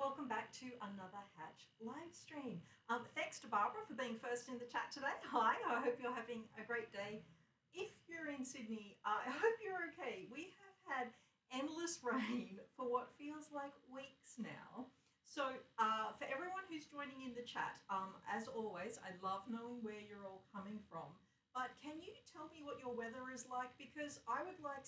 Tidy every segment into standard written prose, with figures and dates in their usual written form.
welcome back to another Hatch live stream. Thanks to Barbara for being first in the chat today. Hi, I hope you're having a great day. If you're in Sydney, I hope you're okay. We have had endless rain for what feels like weeks now. So for everyone who's joining in the chat, as always, I love knowing where you're all coming from. But can you tell me what your weather is like? Because I would like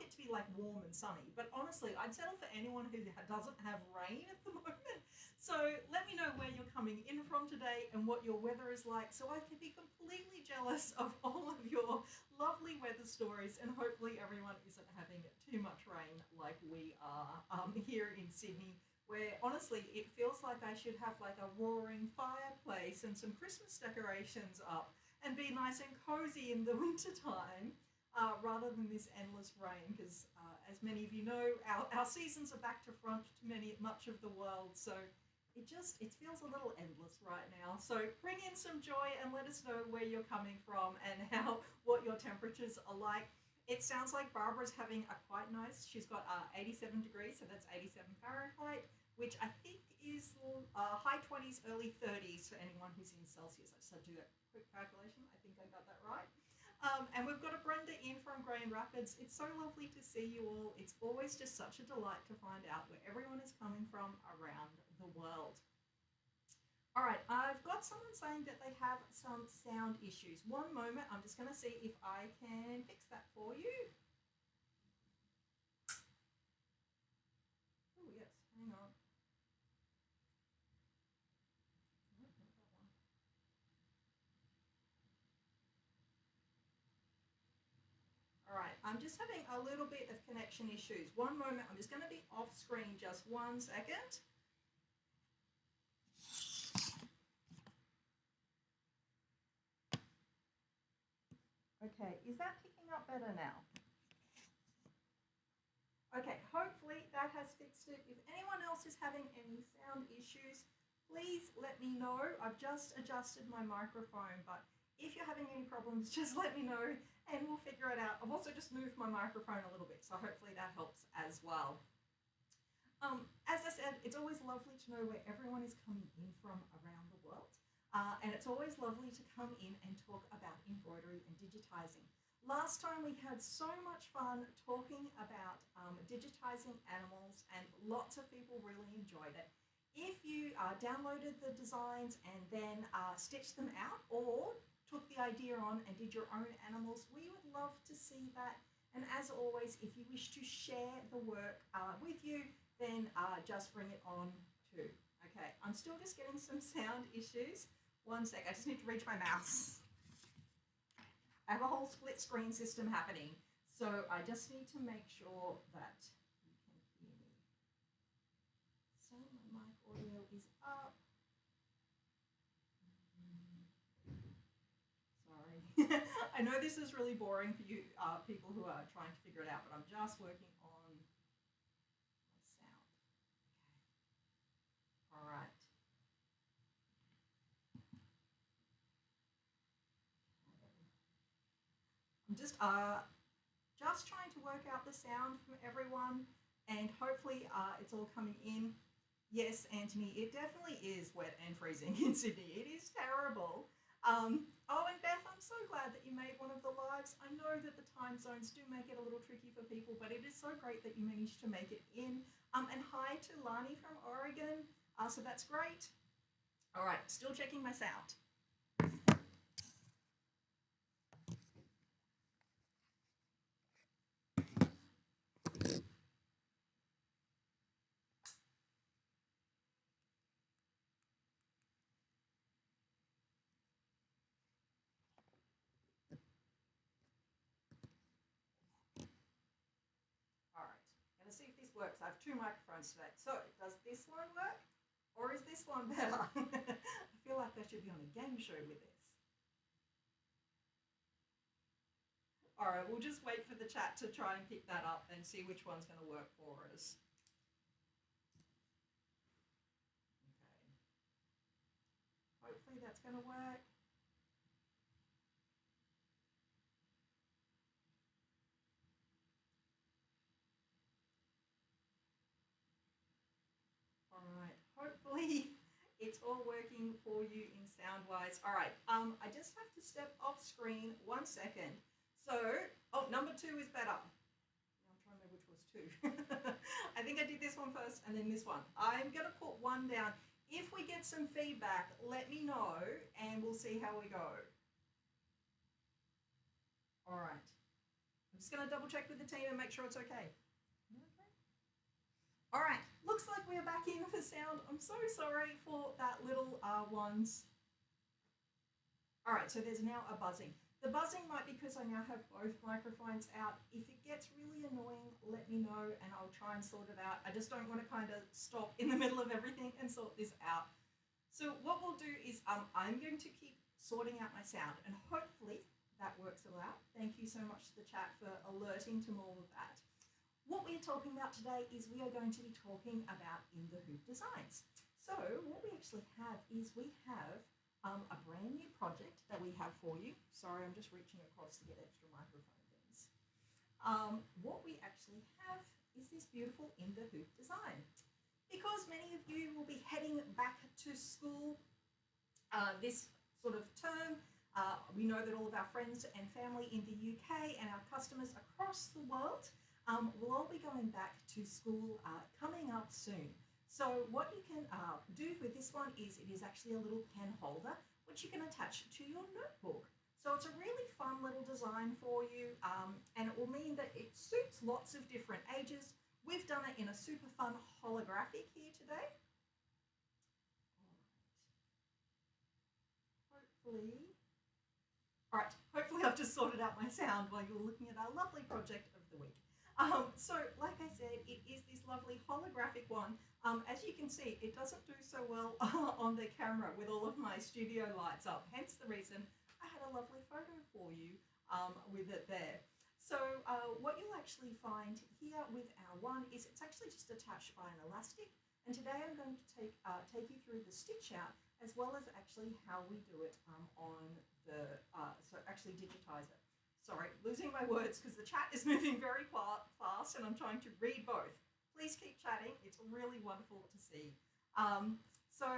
it to be like warm and sunny, but honestly, I'd settle for anyone who doesn't have rain at the moment. So let me know where you're coming in from today and what your weather is like so I can be completely jealous of all of your lovely weather stories, and hopefully everyone isn't having too much rain like we are here in Sydney, where honestly it feels like I should have like a roaring fireplace and some Christmas decorations up and be nice and cozy in the winter time, rather than this endless rain, because as many of you know, our seasons are back to front to much of the world, so it feels a little endless right now. So bring in some joy and let us know where you're coming from and what your temperatures are like. It sounds like Barbara's having a quite nice, she's got 87 degrees, so that's 87 Fahrenheit, which I think is high 20s, early 30s for anyone who's in Celsius. I just had to do that quick calculation. I think I got that right. And we've got a Brenda in from Grand Rapids. It's so lovely to see you all. It's always just such a delight to find out where everyone is coming from around the world. All right, I've got someone saying that they have some sound issues. One moment, I'm just going to see if I can fix that for you. Oh, yes, hang on. All right, I'm just having a little bit of connection issues. One moment, I'm just going to be off screen just 1 second. Okay, is that picking up better now? Okay, hopefully that has fixed it. If anyone else is having any sound issues, please let me know. I've just adjusted my microphone, but if you're having any problems, just let me know and we'll figure it out. I've also just moved my microphone a little bit, so hopefully that helps as well. As I said, it's always lovely to know where everyone is coming in from around the world. And it's always lovely to come in and talk about embroidery and digitizing. Last time we had so much fun talking about digitizing animals, and lots of people really enjoyed it. If you downloaded the designs and then stitched them out, or took the idea on and did your own animals, we would love to see that. And as always, if you wish to share the work with you, then just bring it on too. Okay, I'm still just getting some sound issues. 1 sec, I just need to reach my mouse. I have a whole split screen system happening, so I just need to make sure that you can hear me. So my mic audio is up. Sorry. I know this is really boring for you people who are trying to figure it out, but I'm just working on my sound. Okay. All right. I'm just trying to work out the sound from everyone, and hopefully it's all coming in. Yes, Anthony, it definitely is wet and freezing in Sydney. It is terrible. Oh, and Beth, I'm so glad that you made one of the lives. I know that the time zones do make it a little tricky for people, but it is so great that you managed to make it in. And hi to Lani from Oregon. So that's great. All right, still checking my sound. All right, I'm going to see if this works. I have two microphones today. So, does this one work? Or is this one better? I feel like I should be on a game show with this. All right, we'll just wait for the chat to try and pick that up and see which one's going to work for us. Okay. Hopefully that's going to work. It's all working for you in sound wise. All right. I just have to step off screen 1 second. So, oh, number 2 is better. I'm trying to remember which was 2. I think I did this one first and then this one. I'm going to put 1 down. If we get some feedback, let me know and we'll see how we go. All right. I'm just going to double check with the team and make sure it's okay. Okay. All right. Looks like we're back in for sound. I'm so sorry for that little ones. All right. So there's now a buzzing. The buzzing might be because I now have both microphones out. If it gets really annoying, let me know and I'll try and sort it out. I just don't want to kind of stop in the middle of everything and sort this out. So what we'll do is I'm going to keep sorting out my sound and hopefully that works all out. Thank you so much to the chat for alerting to all of that. What we're talking about today is we are going to be talking about in the hoop designs. So what we actually have is we have a brand new project that we have for you. Sorry, I'm just reaching across to get extra microphone things. What we actually have is this beautiful in the hoop design. Because many of you will be heading back to school this sort of term, we know that all of our friends and family in the UK and our customers across the world will all be going back to school coming up soon. So what you can do with this one is it is actually a little pen holder which you can attach to your notebook. So it's a really fun little design for you and it will mean that it suits lots of different ages. We've done it in a super fun holographic here today. All right, hopefully I've just sorted out my sound while you were looking at our lovely project of the week. So like I said, it is this lovely holographic one. As you can see, it doesn't do so well on the camera with all of my studio lights up, hence the reason I had a lovely photo for you with it there. So what you'll actually find here with our one is it's actually just attached by an elastic, and today I'm going to take you through the stitch out as well as actually how we do it on the, so actually digitize it. Sorry, losing my words because the chat is moving very fast and I'm trying to read both. Please keep chatting. It's really wonderful to see. So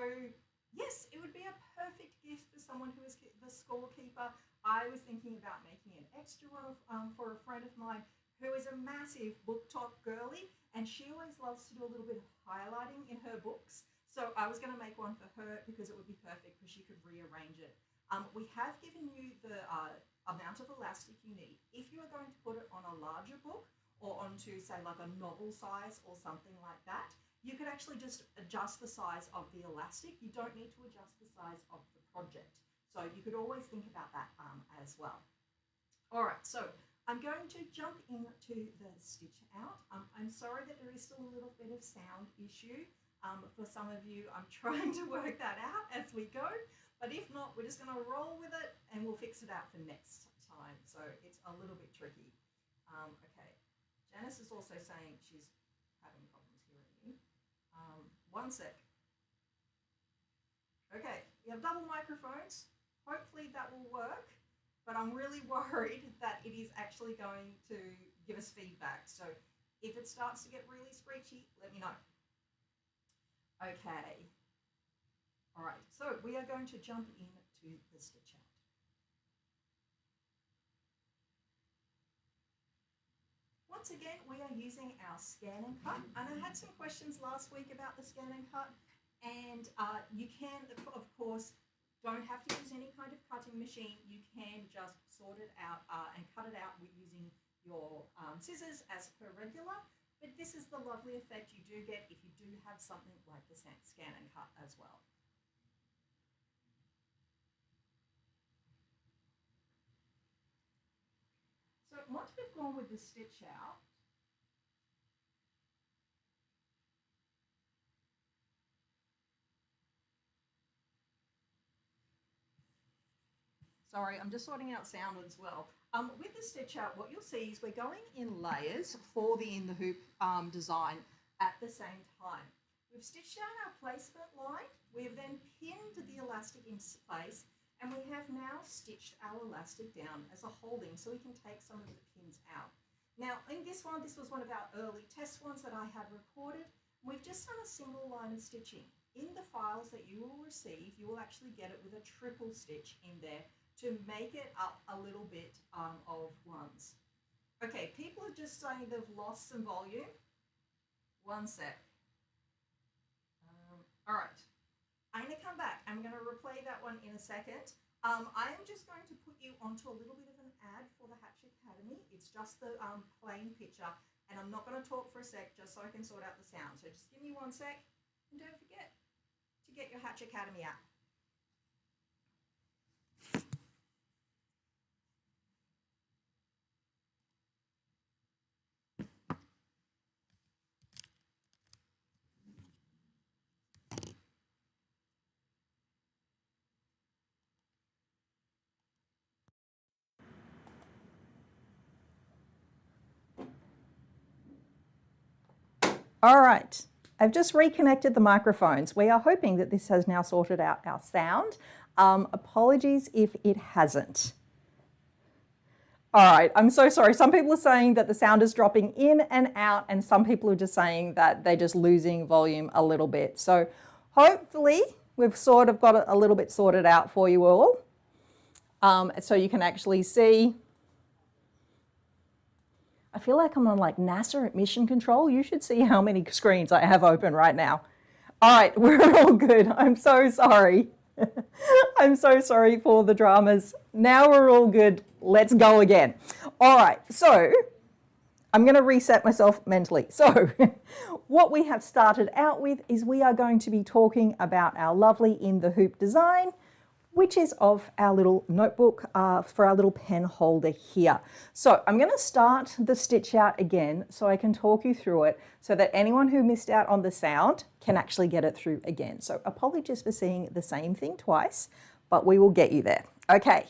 yes, it would be a perfect gift for someone who is the scorekeeper. I was thinking about making an extra one for a friend of mine who is a massive book talk girly and she always loves to do a little bit of highlighting in her books. So I was going to make one for her because it would be perfect because she could rearrange it. We have given you the amount of elastic you need. If you are going to put it on a larger book or onto say like a novel size or something like that, you could actually just adjust the size of the elastic. You don't need to adjust the size of the project. So you could always think about that as well. All right, so I'm going to jump into the stitch out. I'm sorry that there is still a little bit of sound issue. For some of you, I'm trying to work that out as we go. But if not, we're just going to roll with it and we'll fix it out for next time. So it's a little bit tricky. Okay, Janice is also saying she's having problems hearing me. 1 sec. Okay, we have double microphones. Hopefully that will work. But I'm really worried that it is actually going to give us feedback. So if it starts to get really screechy, let me know. Okay. All right, so we are going to jump into the stitch out. Once again, we are using our scan and cut. And I had some questions last week about the scan and cut. And you can, of course, don't have to use any kind of cutting machine. You can just sort it out and cut it out with using your scissors as per regular. But this is the lovely effect you do get if you do have something like the scan and cut as well. So once we've gone with the stitch out, sorry, I'm just sorting out sound as well. With the stitch out, what you'll see is we're going in layers for the in the hoop design at the same time. We've stitched out our placement line, we've then pinned the elastic into place, and we have now stitched our elastic down as a holding so we can take some of the pins out. Now in this was one of our early test ones that I had recorded. We've just done a single line of stitching. in the files that you will receive, you will actually get it with a triple stitch in there to make it up a little bit of runs. Okay, people are just saying they've lost some volume. One sec. All right, I'm going to come back. I'm going to replay that one in a second. I am just going to put you onto a little bit of an ad for the Hatch Academy. It's just the plain picture, and I'm not going to talk for a sec just so I can sort out the sound. So just give me 1 sec, and don't forget to get your Hatch Academy app. All right, I've just reconnected the microphones. We are hoping that this has now sorted out our sound. Apologies if it hasn't. All right, I'm so sorry. Some people are saying that the sound is dropping in and out, and some people are just saying that they're just losing volume a little bit. So hopefully we've sort of got it a little bit sorted out for you all. So you can actually see. I feel like I'm on like NASA at mission control. You should see how many screens I have open right now. All right, we're all good. I'm so sorry. I'm so sorry for the dramas. Now we're all good. Let's go again. All right, so I'm going to reset myself mentally. So what we have started out with is we are going to be talking about our lovely In the Hoop design, which is of our little notebook for our little pen holder here. So I'm going to start the stitch out again so I can talk you through it so that anyone who missed out on the sound can actually get it through again. So apologies for seeing the same thing twice, but we will get you there. Okay.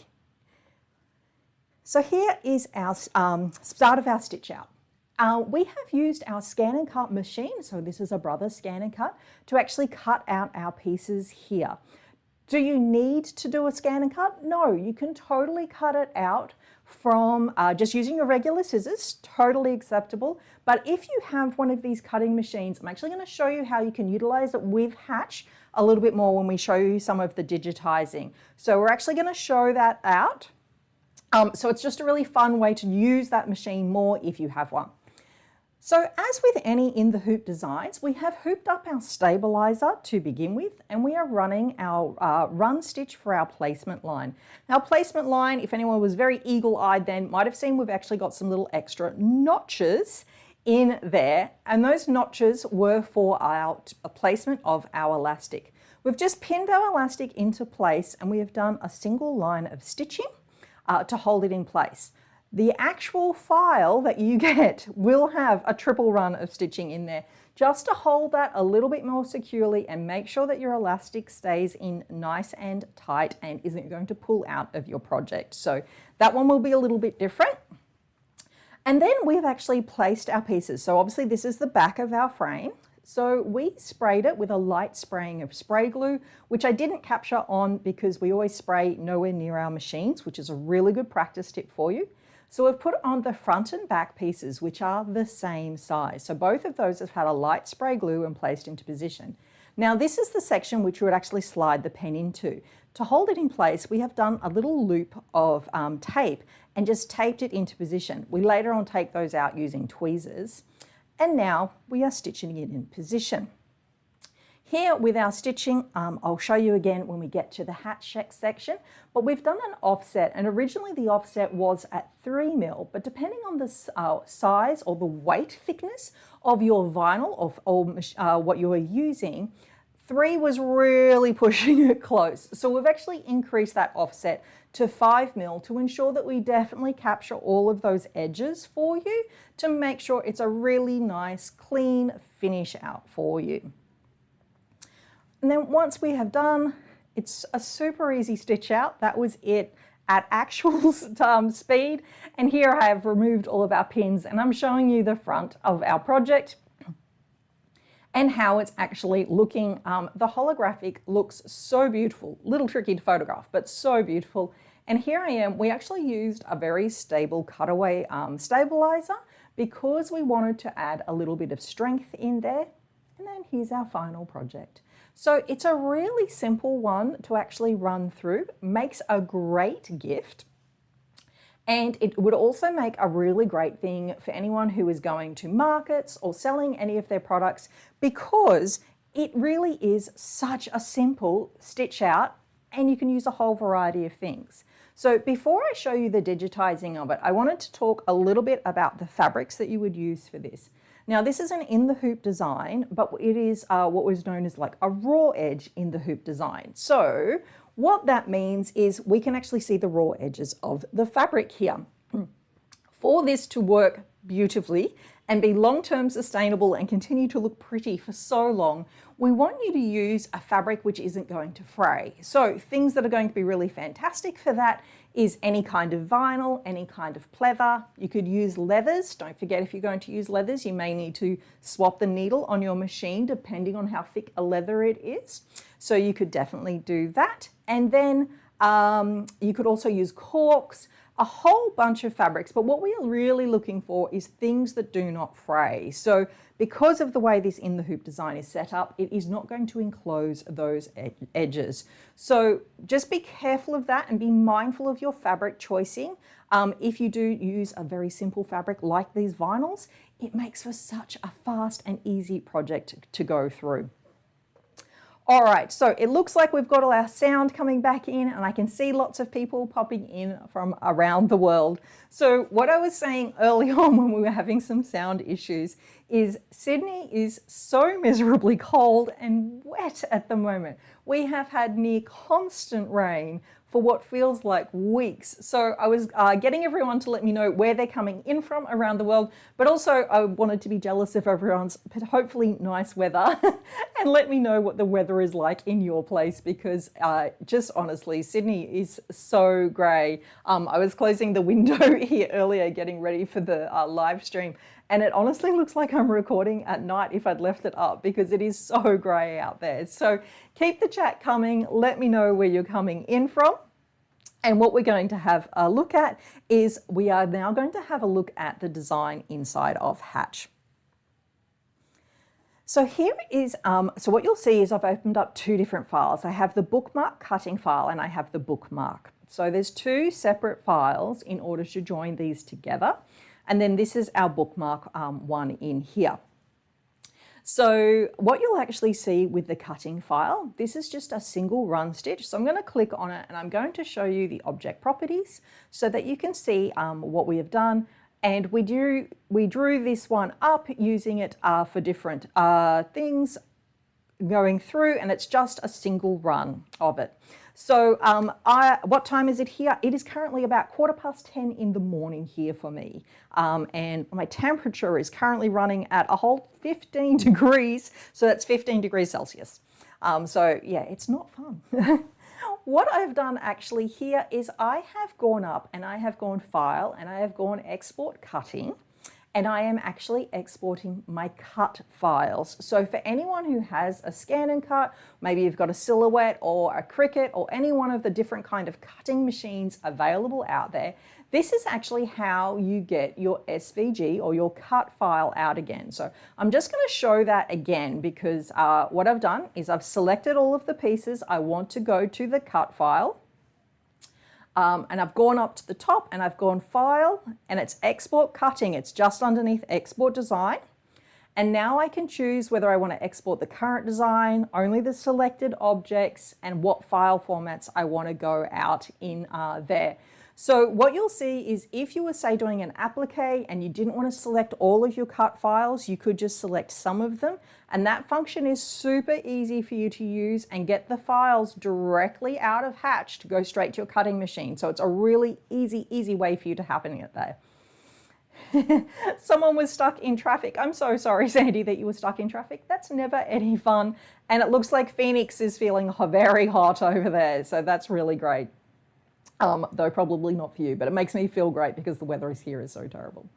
So here is our start of our stitch out. We have used our scan and cut machine, so this is a Brother scan and cut, to actually cut out our pieces here. Do you need to do a scan and cut? No, you can totally cut it out from just using your regular scissors, totally acceptable. But if you have one of these cutting machines, I'm actually going to show you how you can utilize it with Hatch a little bit more when we show you some of the digitizing. So we're actually going to show that out. So it's just a really fun way to use that machine more if you have one. So as with any In the Hoop designs, we have hooped up our stabilizer to begin with, and we are running our run stitch for our placement line. Now placement line, if anyone was very eagle-eyed then, might have seen we've actually got some little extra notches in there, and those notches were for our placement of our elastic. We've just pinned our elastic into place, and we have done a single line of stitching to hold it in place. The actual file that you get will have a triple run of stitching in there just to hold that a little bit more securely and make sure that your elastic stays in nice and tight and isn't going to pull out of your project. So that one will be a little bit different. And then we've actually placed our pieces. So obviously this is the back of our frame. So we sprayed it with a light spraying of spray glue, which I didn't capture on because we always spray nowhere near our machines, which is a really good practice tip for you. So we've put on the front and back pieces, which are the same size. So both of those have had a light spray glue and placed into position. Now this is the section which you would actually slide the pen into. To hold it in place, we have done a little loop of tape and just taped it into position. We later on take those out using tweezers. And now we are stitching it in position. Here with our stitching, I'll show you again when we get to the Hatch check section, but we've done an offset, and originally the offset was at 3 mil, but depending on the size or the weight thickness of your vinyl or what you are using, 3 was really pushing it close. So we've actually increased that offset to 5 mil to ensure that we definitely capture all of those edges for you to make sure it's a really nice, clean finish out for you. And then once we have done, it's a super easy stitch out. That was it at actual speed. And here I have removed all of our pins and I'm showing you the front of our project and how it's actually looking. The holographic looks so beautiful, little tricky to photograph, but so beautiful. And here I am, we actually used a very stable cutaway stabilizer because we wanted to add a little bit of strength in there. And then here's our final project. So it's a really simple one to actually run through, makes a great gift. And it would also make a really great thing for anyone who is going to markets or selling any of their products, because it really is such a simple stitch out and you can use a whole variety of things. So before I show you the digitizing of it, I wanted to talk a little bit about the fabrics that you would use for this. Now this is an in the hoop design, but it is what was known as like a raw edge in the hoop design. So what that means is we can actually see the raw edges of the fabric here. For this to work beautifully and be long-term sustainable and continue to look pretty for so long, we want you to use a fabric which isn't going to fray. So things that are going to be really fantastic for that is any kind of vinyl, any kind of pleather. You could use leathers. Don't forget, if you're going to use leathers, you may need to swap the needle on your machine depending on how thick a leather it is. So you could definitely do that. And then you could also use corks, a whole bunch of fabrics, but what we are really looking for is things that do not fray. So because of the way this in the hoop design is set up, it is not going to enclose those edges. So just be careful of that and be mindful of your fabric choosing. If you do use a very simple fabric like these vinyls, it makes for such a fast and easy project to go through. All right, so it looks like we've got all our sound coming back in, and I can see lots of people popping in from around the world. So what I was saying early on when we were having some sound issues is Sydney is so miserably cold and wet at the moment. We have had near constant rain for what feels like weeks. So I was getting everyone to let me know where they're coming in from around the world, but also I wanted to be jealous of everyone's hopefully nice weather and let me know what the weather is like in your place, because just honestly, Sydney is so grey. I was closing the window here earlier getting ready for the live stream, and it honestly looks like I'm recording at night if I'd left it up, because it is so grey out there. So keep the chat coming. Let me know where you're coming in from. And what we're going to have a look at is we are now going to have a look at the design inside of Hatch. So here is, so what you'll see is I've opened up two different files. I have the bookmark cutting file and I have the bookmark. So there's two separate files in order to join these together. And then this is our bookmark one in here. So what you'll actually see with the cutting file, this is just a single run stitch. So I'm going to click on it and I'm going to show you the object properties so that you can see what we have done. And we drew this one up using it for different things going through, and it's just a single run of it. So what time is it here? It is currently about 10:15 in the morning here for me. And my temperature is currently running at a whole 15 degrees. So that's 15 degrees Celsius. So yeah, it's not fun. What I've done actually here is I have gone up and I have gone file and I have gone export cutting. And I am actually exporting my cut files. So for anyone who has a scan and cut, maybe you've got a Silhouette or a Cricut or any one of the different kind of cutting machines available out there, this is actually how you get your SVG or your cut file out again. So I'm just going to show that again, because what I've done is I've selected all of the pieces I want to go to the cut file. And I've gone up to the top and I've gone file and it's export cutting. It's just underneath export design. And now I can choose whether I want to export the current design, only the selected objects, and what file formats I want to go out in there. So what you'll see is if you were, say, doing an applique and you didn't want to select all of your cut files, you could just select some of them. And that function is super easy for you to use and get the files directly out of Hatch to go straight to your cutting machine. So it's a really easy way for you to happen it there. Someone was stuck in traffic. I'm so sorry, Sandy, that you were stuck in traffic. That's never any fun. And it looks like Phoenix is feeling very hot over there. So that's really great. Though probably not for you, but it makes me feel great because the weather here is so terrible.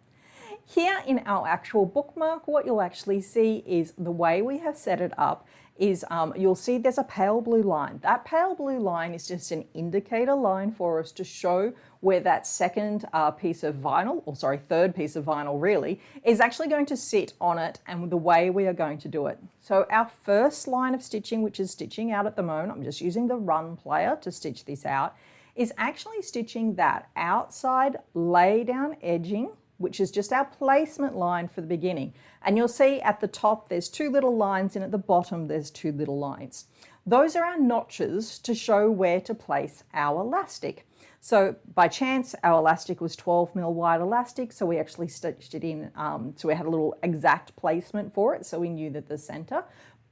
Here in our actual bookmark, what you'll actually see is the way we have set it up is you'll see there's a pale blue line. That pale blue line is just an indicator line for us to show where that second piece of vinyl, or sorry, third piece of vinyl really, is actually going to sit on it and the way we are going to do it. So our first line of stitching, which is stitching out at the moment, I'm just using the run player to stitch this out, is actually stitching that outside lay down edging, which is just our placement line for the beginning. And you'll see at the top there's two little lines, and at the bottom there's two little lines. Those are our notches to show where to place our elastic. So by chance our elastic was 12 mil wide elastic, so we actually stitched it in, so we had a little exact placement for it, so we knew that the center.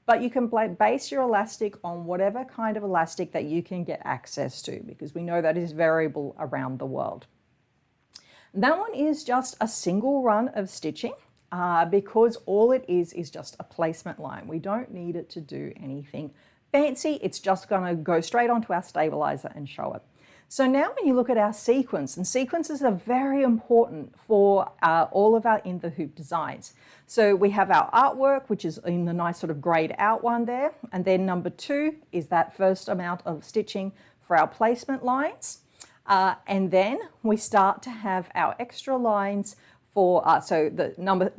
But you can base your elastic on whatever kind of elastic that you can get access to, because we know that is variable around the world. That one is just a single run of stitching because all it is just a placement line. We don't need it to do anything fancy. It's just going to go straight onto our stabilizer and show it. So now when you look at our sequence, and sequences are very important for all of our in the hoop designs. So we have our artwork, which is in the nice sort of grayed out one there. And then number 2 is that first amount of stitching for our placement lines. And then we start to have our extra lines for, so the number,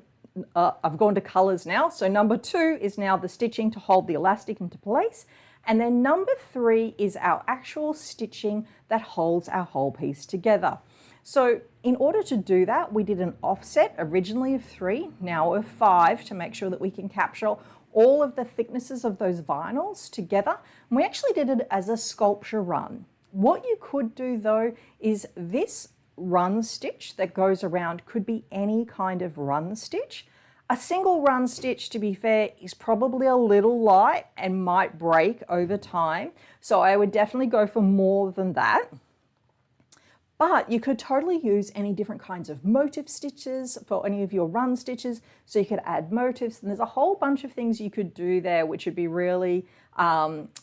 I've gone to colors now. So number 2 is now the stitching to hold the elastic into place. And then number 3 is our actual stitching that holds our whole piece together. So in order to do that, we did an offset originally of 3, now of 5, to make sure that we can capture all of the thicknesses of those vinyls together. And we actually did it as a sculpture run. What you could do though is this run stitch that goes around could be any kind of run stitch. A single run stitch, to be fair, is probably a little light and might break over time. So I would definitely go for more than that. But you could totally use any different kinds of motif stitches for any of your run stitches. So you could add motifs, and there's a whole bunch of things you could do there which would be really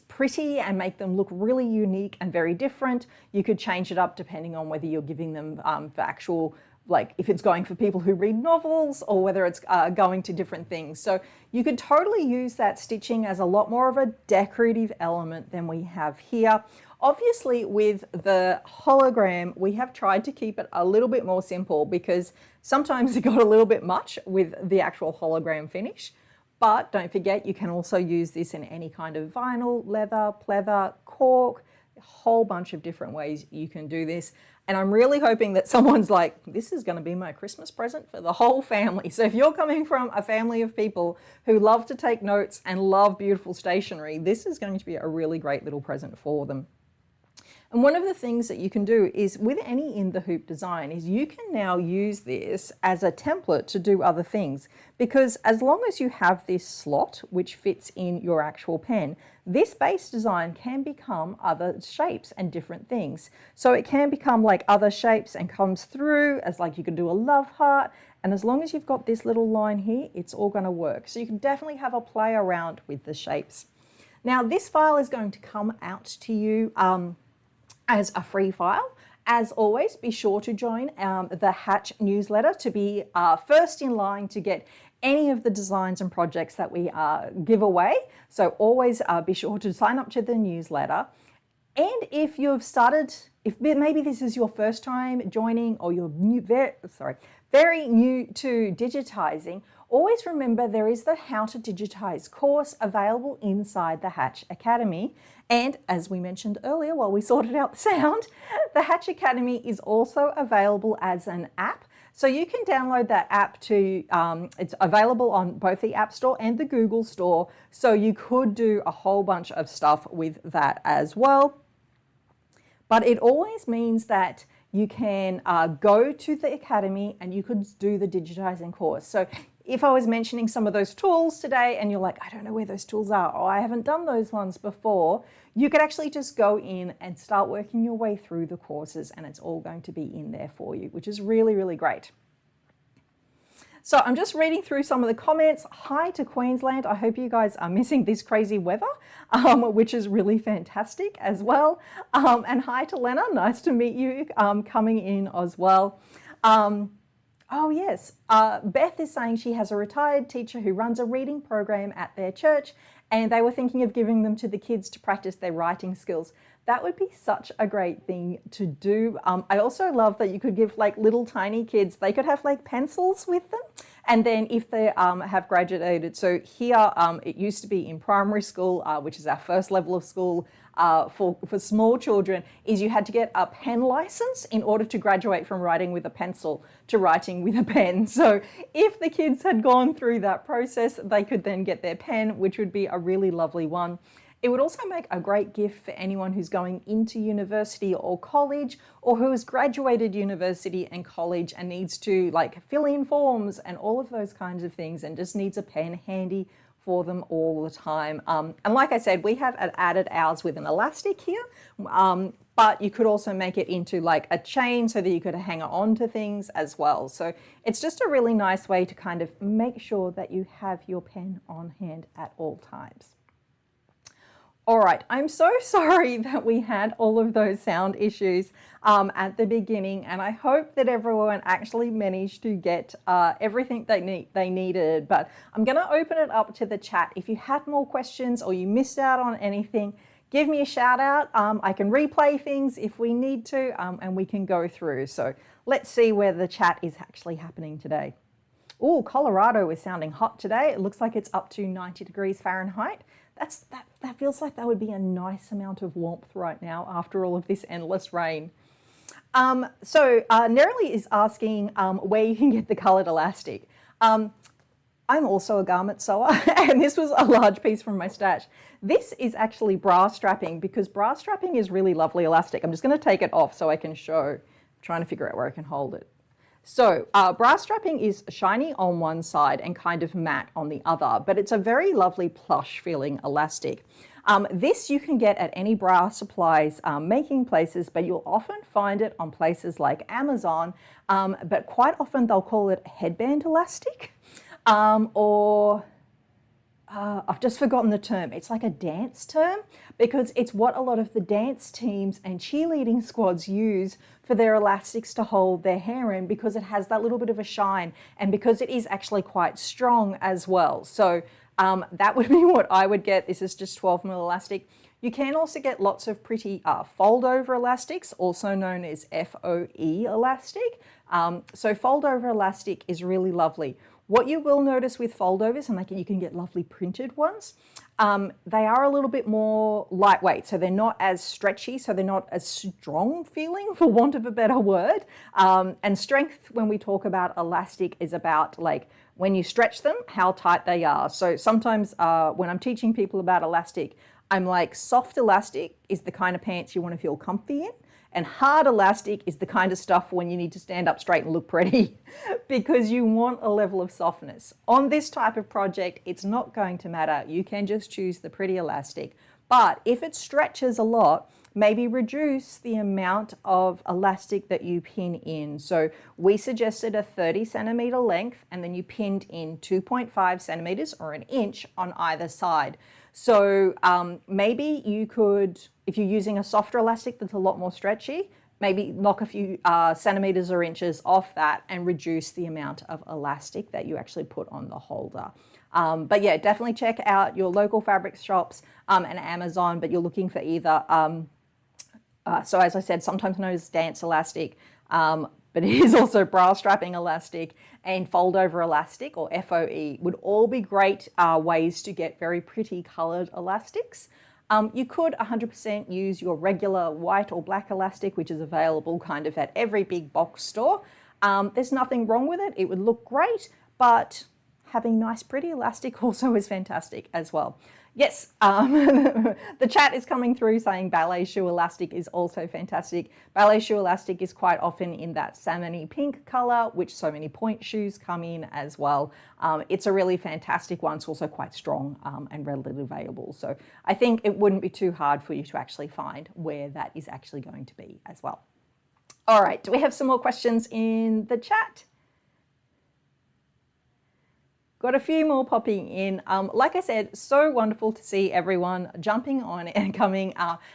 pretty and make them look really unique and very different. You could change it up depending on whether you're giving them for actual, like if it's going for people who read novels or whether it's going to different things. So you could totally use that stitching as a lot more of a decorative element than we have here. Obviously with the hologram, we have tried to keep it a little bit more simple because sometimes it got a little bit much with the actual hologram finish. But don't forget, you can also use this in any kind of vinyl, leather, pleather, cork, a whole bunch of different ways you can do this. And I'm really hoping that someone's like, this is going to be my Christmas present for the whole family. So if you're coming from a family of people who love to take notes and love beautiful stationery, this is going to be a really great little present for them. And one of the things that you can do is with any in the hoop design is you can now use this as a template to do other things, because as long as you have this slot which fits in your actual pen, this base design can become other shapes and different things. So it can become like other shapes and comes through as like you could do a love heart, and as long as you've got this little line here, it's all going to work. So you can definitely have a play around with the shapes. Now this file is going to come out to you as a free file. As always, be sure to join the Hatch newsletter to be first in line to get any of the designs and projects that we give away. So always be sure to sign up to the newsletter. And if you've started, if maybe this is your first time joining or you're very new to digitizing, always remember there is the How to Digitize course available inside the Hatch Academy. And as we mentioned earlier while we sorted out the sound, the Hatch Academy is also available as an app. So you can download that app to, it's available on both the App Store and the Google Store. So you could do a whole bunch of stuff with that as well. But it always means that you can go to the Academy and you could do the digitizing course. So if I was mentioning some of those tools today and you're like, I don't know where those tools are, or I haven't done those ones before, you could actually just go in and start working your way through the courses, and it's all going to be in there for you, which is really, really great. So I'm just reading through some of the comments. Hi to Queensland. I hope you guys are missing this crazy weather, which is really fantastic as well. And hi to Lena. Nice to meet you coming in as well. Oh yes, Beth is saying she has a retired teacher who runs a reading program at their church, and they were thinking of giving them to the kids to practice their writing skills. That would be such a great thing to do. I also love that you could give like little tiny kids, they could have like pencils with them. And then if they have graduated, so here it used to be in primary school, which is our first level of school for small children, is you had to get a pen license in order to graduate from writing with a pencil to writing with a pen. So if the kids had gone through that process, they could then get their pen, which would be a really lovely one. It would also make a great gift for anyone who's going into university or college, or who has graduated university and college and needs to like fill in forms and all of those kinds of things, and just needs a pen handy for them all the time. And like I said, we have added ours with an elastic here, but you could also make it into like a chain so that you could hang it on to things as well. So it's just a really nice way to kind of make sure that you have your pen on hand at all times. All right, I'm so sorry that we had all of those sound issues at the beginning, and I hope that everyone actually managed to get everything they needed. But I'm going to open it up to the chat. If you had more questions or you missed out on anything, give me a shout out. I can replay things if we need to, and we can go through. So let's see where the chat is actually happening today. Oh, Colorado is sounding hot today. It looks like it's up to 90 degrees Fahrenheit. That feels like that would be a nice amount of warmth right now after all of this endless rain. Nerily is asking where you can get the coloured elastic. I'm also a garment sewer, and this was a large piece from my stash. This is actually bra strapping, because bra strapping is really lovely elastic. I'm just going to take it off so I can show. I'm trying to figure out where I can hold it. So bra strapping is shiny on one side and kind of matte on the other, but it's a very lovely plush feeling elastic. This you can get at any bra supplies making places, but you'll often find it on places like Amazon, but quite often they'll call it headband elastic, or I've just forgotten the term. It's like a dance term, because it's what a lot of the dance teams and cheerleading squads use for their elastics to hold their hair in, because it has that little bit of a shine, and because it is actually quite strong as well. So that would be what I would get. This is just 12 mil elastic. You can also get lots of pretty fold over elastics, also known as FOE elastic. So fold over elastic is really lovely. What you will notice with foldovers, and you can get lovely printed ones, they are a little bit more lightweight, so they're not as stretchy, so they're not as strong feeling, for want of a better word. And strength, when we talk about elastic, is about like when you stretch them, how tight they are. So sometimes when I'm teaching people about elastic, I'm like, soft elastic is the kind of pants you want to feel comfy in. And hard elastic is the kind of stuff when you need to stand up straight and look pretty, because you want a level of softness. On this type of project, it's not going to matter. You can just choose the pretty elastic. But if it stretches a lot, maybe reduce the amount of elastic that you pin in. So we suggested a 30 centimeter length, and then you pinned in 2.5 centimeters or an inch on either side. So maybe you could, if you're using a softer elastic that's a lot more stretchy, maybe knock a few centimeters or inches off that and reduce the amount of elastic that you actually put on the holder. But yeah, definitely check out your local fabric shops and Amazon, but you're looking for either, so as I said, sometimes known as dance elastic, but it is also bra strapping elastic, and fold over elastic, or FOE, would all be great ways to get very pretty colored elastics. You could 100% use your regular white or black elastic, which is available kind of at every big box store. There's nothing wrong with it. It would look great, but having nice pretty elastic also is fantastic as well. Yes, the chat is coming through saying ballet shoe elastic is also fantastic. Ballet shoe elastic is quite often in that salmony pink color, which so many point shoes come in as well. It's a really fantastic one. It's also quite strong and readily available. So I think it wouldn't be too hard for you to actually find where that is actually going to be as well. All right, do we have some more questions in the chat? Got a few more popping in. Like I said, so wonderful to see everyone jumping on and coming.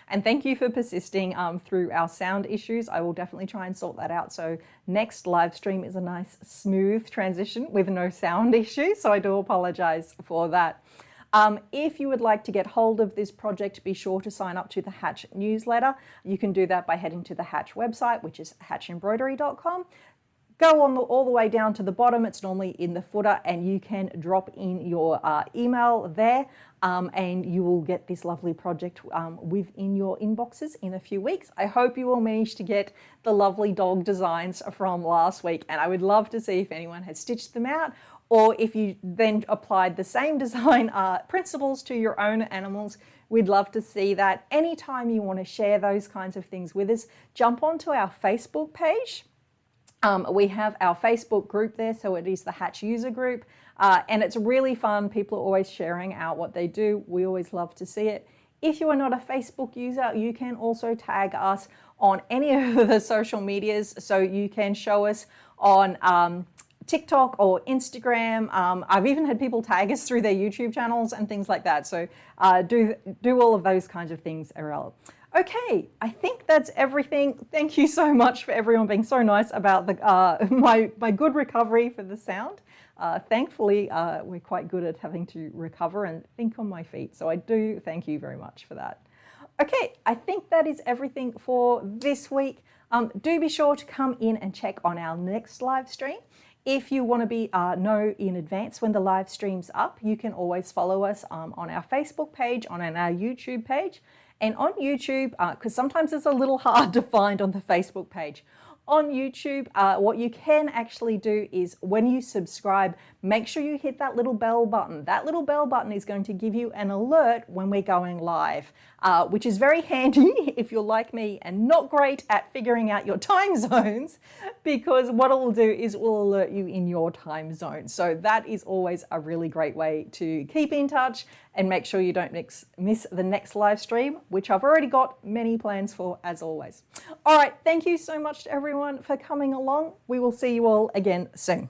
And thank you for persisting through our sound issues. I will definitely try and sort that out. So next live stream is a nice smooth transition with no sound issues. So I do apologize for that. If you would like to get hold of this project, be sure to sign up to the Hatch newsletter. You can do that by heading to the Hatch website, which is hatchembroidery.com. Go on all the way down to the bottom. It's normally in the footer, and you can drop in your email there, and you will get this lovely project within your inboxes in a few weeks. I hope you will manage to get the lovely dog designs from last week, and I would love to see if anyone has stitched them out, or if you then applied the same design principles to your own animals. We'd love to see that. Anytime you want to share those kinds of things with us, jump onto our Facebook page. We have our Facebook group there, so it is the Hatch user group, and it's really fun. People are always sharing out what they do. We always love to see it. If you are not a Facebook user, you can also tag us on any of the social medias, so you can show us on TikTok or Instagram. I've even had people tag us through their YouTube channels and things like that, so do all of those kinds of things, Errol. Okay, I think that's everything. Thank you so much for everyone being so nice about the, my good recovery for the sound. Thankfully, we're quite good at having to recover and think on my feet. So I do thank you very much for that. Okay, I think that is everything for this week. Do be sure to come in and check on our next live stream. If you want to know in advance when the live stream's up, you can always follow us on our Facebook page, on our YouTube page. And on YouTube, because sometimes it's a little hard to find on the Facebook page, on YouTube, what you can actually do is when you subscribe, make sure you hit that little bell button. That little bell button is going to give you an alert when we're going live, which is very handy if you're like me and not great at figuring out your time zones, because what it will do is it will alert you in your time zone. So that is always a really great way to keep in touch and make sure you don't miss the next live stream, which I've already got many plans for, as always. All right, thank you so much to everyone for coming along. We will see you all again soon.